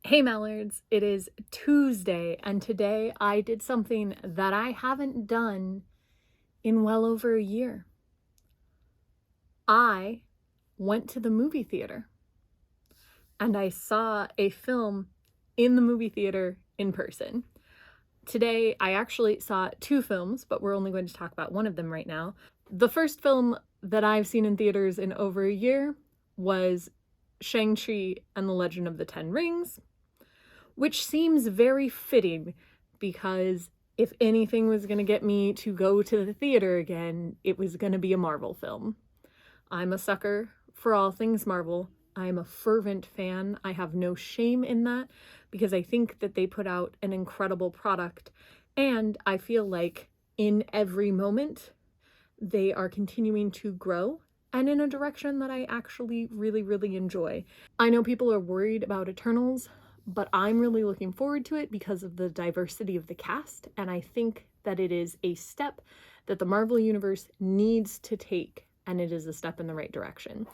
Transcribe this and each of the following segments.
Hey Mallards, it is Tuesday, and today I did something that I haven't done in well over a year. I went to the movie theater and I saw a film in the movie theater in person. Today I actually saw two films, but we're only going to talk about one of them right now. The first film that I've seen in theaters in over a year was Shang Chi and the Legend of the Ten Rings, which seems very fitting because if anything was going to get me to go to the theater again, it was going to be a Marvel film. I'm a sucker for all things Marvel. I'm a fervent fan. I have no shame in that because I think that they put out an incredible product, and I feel like in every moment they are continuing to grow and in a direction that I actually really enjoy. I know people are worried about Eternals, but I'm really looking forward to it because of the diversity of the cast, and I think that it is a step that the Marvel Universe needs to take, and it is a step in the right direction.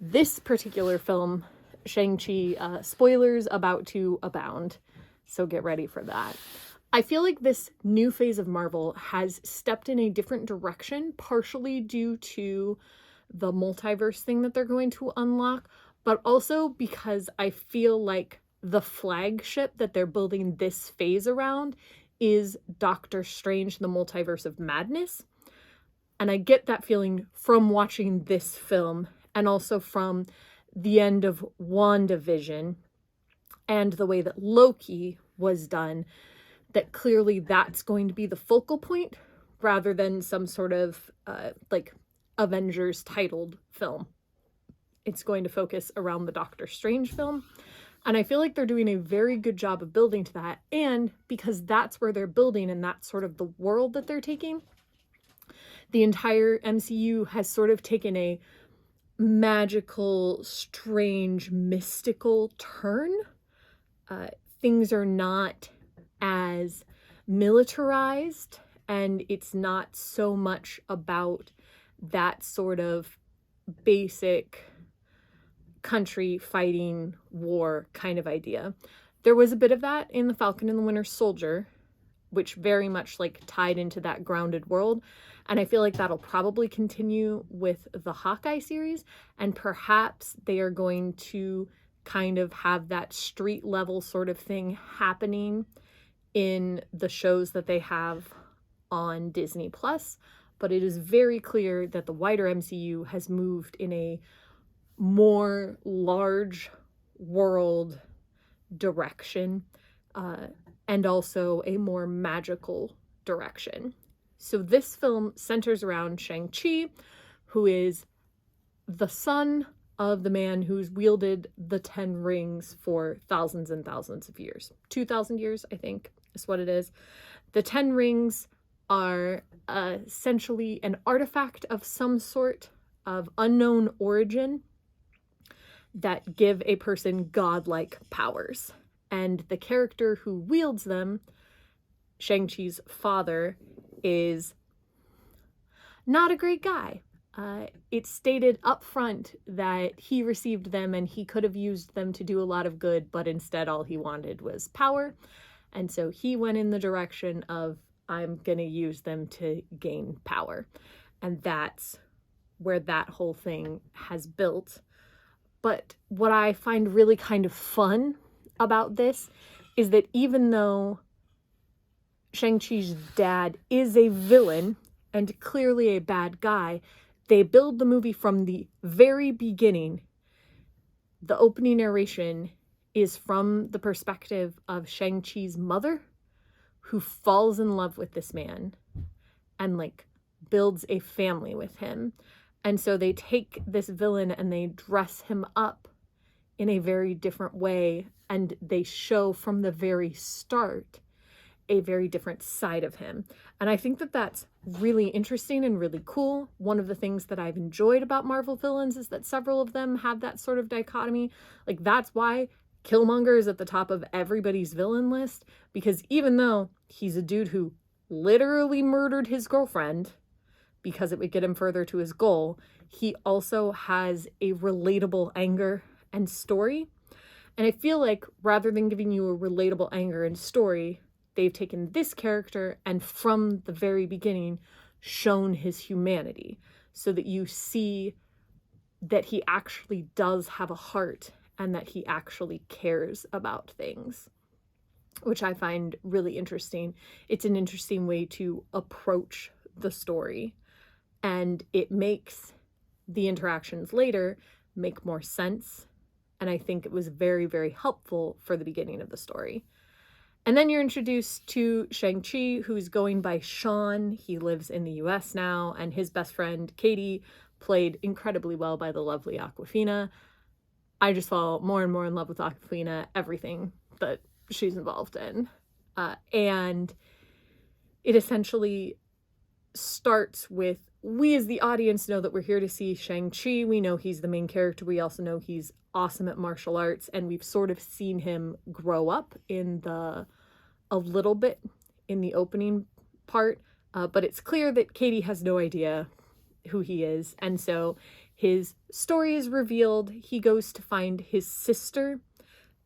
This particular film, Shang-Chi, spoilers about to abound, so get ready for that. I feel like this new phase of Marvel has stepped in a different direction, partially due to the multiverse thing that they're going to unlock, but also because I feel like the flagship that they're building this phase around is Doctor Strange, the Multiverse of Madness. And I get that feeling from watching this film and also from the end of WandaVision and the way that Loki was done, that clearly that's going to be the focal point rather than some sort of like Avengers titled film. It's going to focus around the Doctor Strange film. And I feel like they're doing a very good job of building to that. And because that's where they're building and that's sort of the world that they're taking, the entire MCU has sort of taken a magical, strange, mystical turn. Things are not as militarized, and it's not so much about that sort of basic country fighting war kind of idea. There was a bit of that in The Falcon and the Winter Soldier, which very much like tied into that grounded world, and I feel like that'll probably continue with the Hawkeye series, and perhaps they are going to kind of have that street level sort of thing happening in the shows that they have on Disney Plus. But it is very clear that the wider MCU has moved in a more large world direction, and also a more magical direction. So this film centers around Shang-Chi, who is the son of the man who's wielded the 10 rings for thousands and thousands of years. 2,000 years, I think, is what it is. The 10 rings are essentially an artifact of some sort of unknown origin that give a person godlike powers. And the character who wields them, Shang-Chi's father, is not a great guy. It's stated up front that he received them and he could have used them to do a lot of good, but instead all he wanted was power. And so he went in the direction of, I'm going to use them to gain power. And that's where that whole thing has built. But what I find really kind of fun about this is that even though Shang-Chi's dad is a villain and clearly a bad guy, they build the movie from the very beginning. The opening narration is from the perspective of Shang-Chi's mother, who falls in love with this man and like builds a family with him. And so they take this villain and they dress him up in a very different way, and they show from the very start a very different side of him. And I think that that's really interesting and really cool. One of the things that I've enjoyed about Marvel villains is that several of them have that sort of dichotomy. Like, that's why Killmonger is at the top of everybody's villain list, because even though he's a dude who literally murdered his girlfriend because it would get him further to his goal, he also has a relatable anger and story. And I feel like rather than giving you a relatable anger and story, they've taken this character and from the very beginning shown his humanity so that you see that he actually does have a heart and that he actually cares about things, which I find really interesting. It's an interesting way to approach the story, and it makes the interactions later make more sense. And I think it was very, very helpful for the beginning of the story. And then you're introduced to Shang Chi, who's going by Sean. He lives in the US now, and his best friend, Katie, played incredibly well by the lovely Awkwafina. I just fall more and more in love with Awkwafina, everything that she's involved in. And it essentially starts with, we as the audience know that we're here to see Shang-Chi. We know he's the main character. We also know he's awesome at martial arts, and we've sort of seen him grow up a little bit in the opening part, but it's clear that Katie has no idea who he is, and so his story is revealed. He goes to find his sister,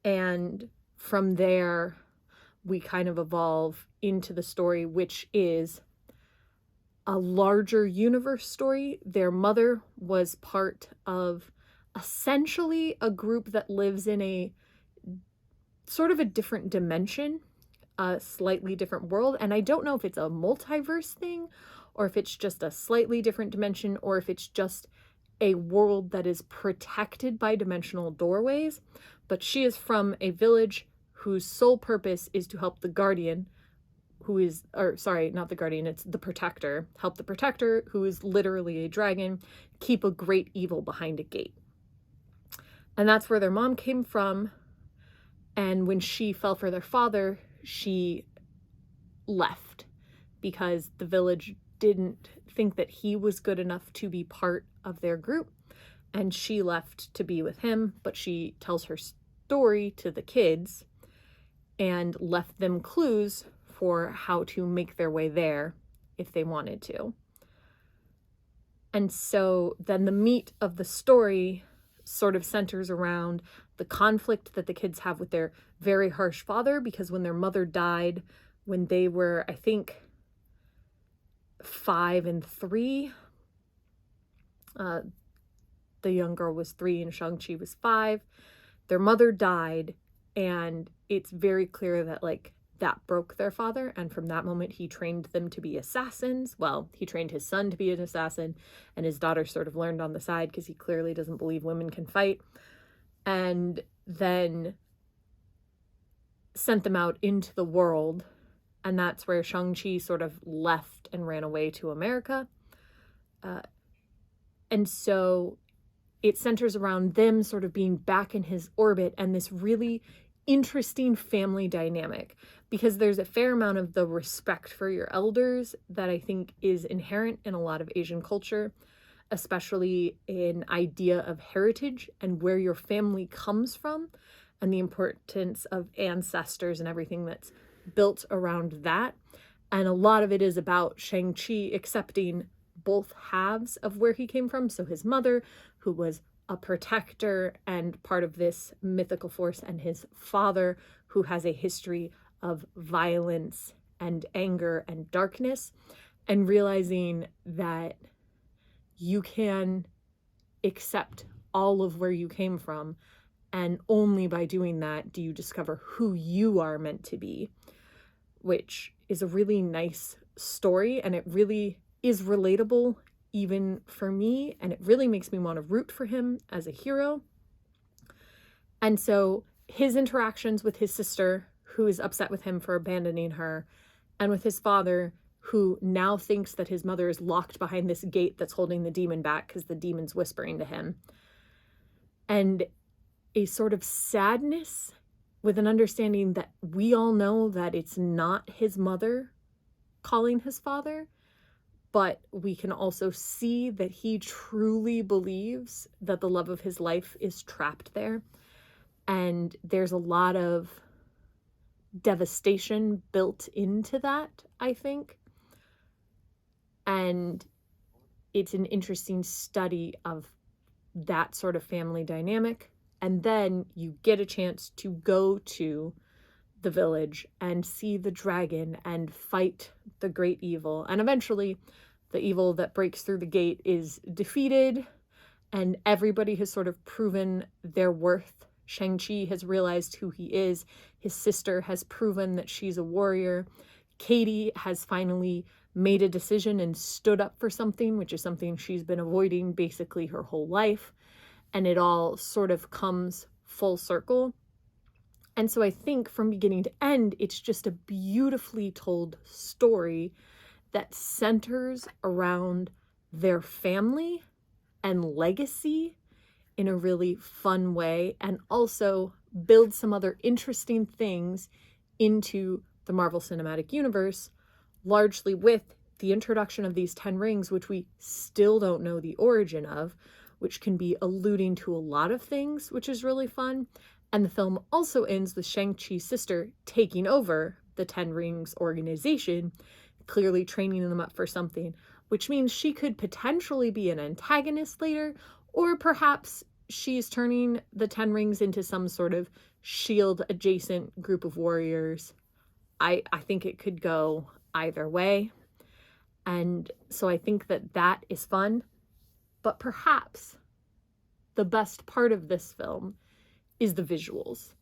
and from there we kind of evolve into the story, which is a larger universe story. Their mother was part of essentially a group that lives in a sort of a different dimension, a slightly different world. And I don't know if it's a multiverse thing or if it's just a slightly different dimension or if it's just a world that is protected by dimensional doorways. But she is from a village whose sole purpose is to help the Guardian, who is, or sorry, not the Guardian, it's the Protector, help the Protector, who is literally a dragon, keep a great evil behind a gate. And that's where their mom came from. And when she fell for their father, she left because the village didn't think that he was good enough to be part of their group. And she left to be with him, but she tells her story to the kids and left them clues for how to make their way there if they wanted to. And so then the meat of the story sort of centers around the conflict that the kids have with their very harsh father, because when their mother died, when they were, I think, 5 and 3, the young girl was 3 and Shang-Chi was 5, their mother died, and it's very clear that, like, that broke their father, and from that moment he trained them to be assassins. Well, he trained his son to be an assassin, and his daughter sort of learned on the side because he clearly doesn't believe women can fight, and then sent them out into the world, and that's where Shang-Chi sort of left and ran away to America. And so it centers around them sort of being back in his orbit and this really interesting family dynamic, because there's a fair amount of the respect for your elders that I think is inherent in a lot of Asian culture, especially an idea of heritage and where your family comes from and the importance of ancestors and everything that's built around that. And a lot of it is about Shang-Chi accepting both halves of where he came from. So his mother, who was a protector and part of this mythical force, and his father, who has a history of violence and anger and darkness, and realizing that you can accept all of where you came from, and only by doing that do you discover who you are meant to be, which is a really nice story, and it really is relatable even for me, and it really makes me want to root for him as a hero. And so his interactions with his sister, who is upset with him for abandoning her, and with his father, who now thinks that his mother is locked behind this gate that's holding the demon back because the demon's whispering to him, and a sort of sadness with an understanding that we all know that it's not his mother calling his father, but we can also see that he truly believes that the love of his life is trapped there. And there's a lot of devastation built into that, I think. And it's an interesting study of that sort of family dynamic. and then you get a chance to go to the village and see the dragon and fight the great evil. And eventually, the evil that breaks through the gate is defeated, and everybody has sort of proven their worth. Shang-Chi has realized who he is. His sister has proven that she's a warrior. Katie has finally made a decision and stood up for something, which is something she's been avoiding basically her whole life. And it all sort of comes full circle. And so I think from beginning to end, it's just a beautifully told story that centers around their family and legacy in a really fun way, and also build some other interesting things into the Marvel Cinematic Universe, largely with the introduction of these 10 rings, which we still don't know the origin of, which can be alluding to a lot of things, which is really fun. And the film also ends with Shang-Chi's sister taking over the 10 Rings organization, clearly training them up for something, which means she could potentially be an antagonist later, or perhaps she's turning the 10 Rings into some sort of shield adjacent group of warriors. I think it could go either way. And so I think that that is fun. But perhaps the best part of this film is the visuals.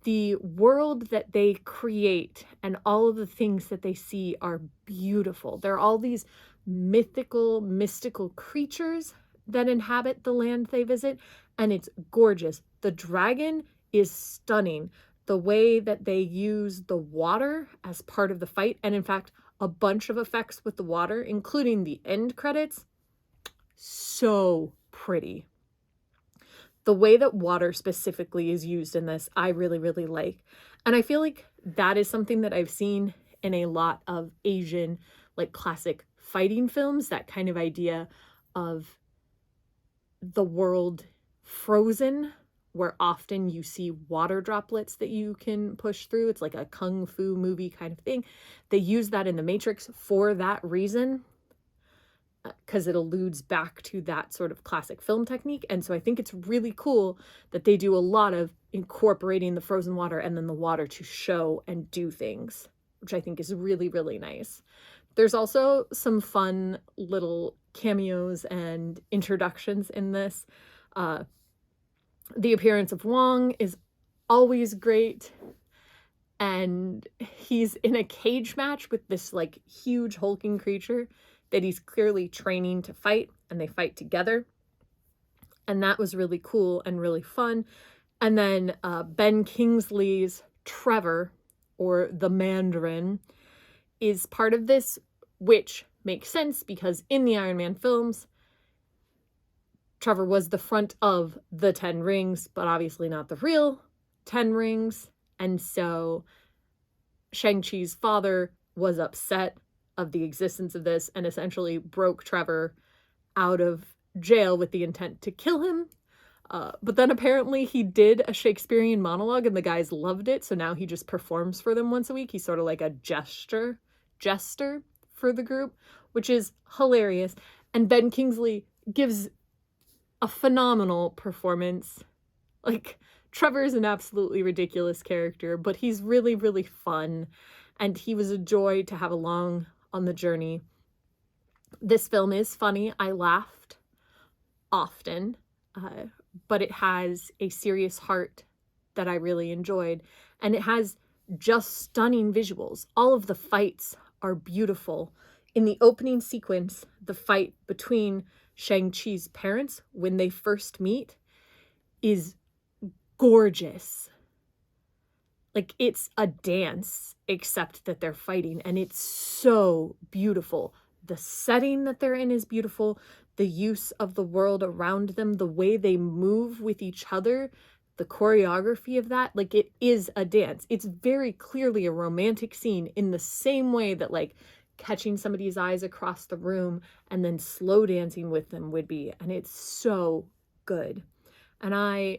The world that they create and all of the things that they see are beautiful. There are all these mythical, mystical creatures that inhabit the land they visit, and it's gorgeous. The dragon is stunning. The way that they use the water as part of the fight, and in fact, a bunch of effects with the water, including the end credits, so pretty. The way that water specifically is used in this, I really, really like. And I feel like that is something that I've seen in a lot of Asian, like classic fighting films, that kind of idea of the world frozen, where often you see water droplets that you can push through. It's like a kung fu movie kind of thing. They use that in The Matrix for that reason, because it alludes back to that sort of classic film technique. And so I think it's really cool that they do a lot of incorporating the frozen water and then the water to show and do things, which I think is really, really nice. There's also some fun little cameos and introductions in this. The appearance of Wong is always great. And he's in a cage match with this like huge hulking creature that he's clearly training to fight, and they fight together. And that was really cool and really fun. And then Ben Kingsley's Trevor, or the Mandarin, is part of this, which makes sense because in the Iron Man films, Trevor was the front of the 10 Rings, but obviously not the real 10 Rings. And so Shang-Chi's father was upset of the existence of this and essentially broke Trevor out of jail with the intent to kill him. But then apparently he did a Shakespearean monologue and the guys loved it. So now he just performs for them once a week. He's sort of like a jester for the group, which is hilarious. And Ben Kingsley gives a phenomenal performance. Like, Trevor is an absolutely ridiculous character, but he's really, really fun. And he was a joy to have along on the journey. This film is funny. I laughed often, but it has a serious heart that I really enjoyed. And it has just stunning visuals. All of the fights are beautiful. In the opening sequence, the fight between Shang-Chi's parents when they first meet is gorgeous. Like, it's a dance, except that they're fighting, and it's so beautiful. The setting that they're in is beautiful. The use of the world around them, the way they move with each other, the choreography of that, like, it is a dance. It's very clearly a romantic scene in the same way that, like, catching somebody's eyes across the room and then slow dancing with them would be. And it's so good. And I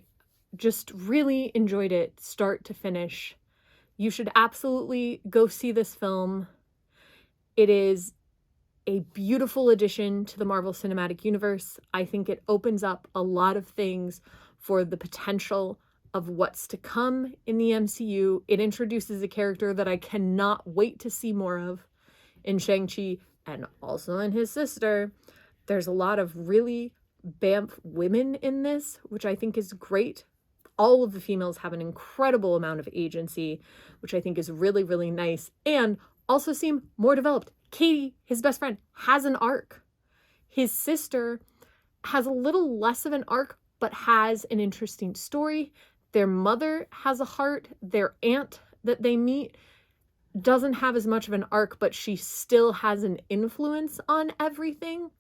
just really enjoyed it start to finish. You should absolutely go see this film. It is a beautiful addition to the Marvel Cinematic Universe. I think it opens up a lot of things for the potential of what's to come in the MCU. It introduces a character that I cannot wait to see more of in Shang-Chi and also in his sister. There's a lot of really BAMF women in this, which I think is great. All of the females have an incredible amount of agency, which I think is really, really nice, and also seem more developed. Katie, his best friend, has an arc. His sister has a little less of an arc, but has an interesting story. Their mother has a heart. Their aunt that they meet doesn't have as much of an arc, but she still has an influence on everything.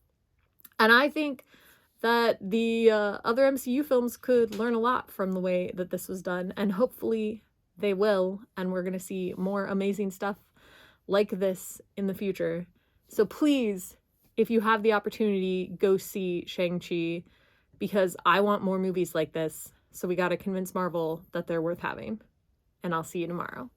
And I think that the other MCU films could learn a lot from the way that this was done, and hopefully they will, and we're going to see more amazing stuff like this in the future. So please, if you have the opportunity, go see Shang-Chi, because I want more movies like this, so we got to convince Marvel that they're worth having. And I'll see you tomorrow.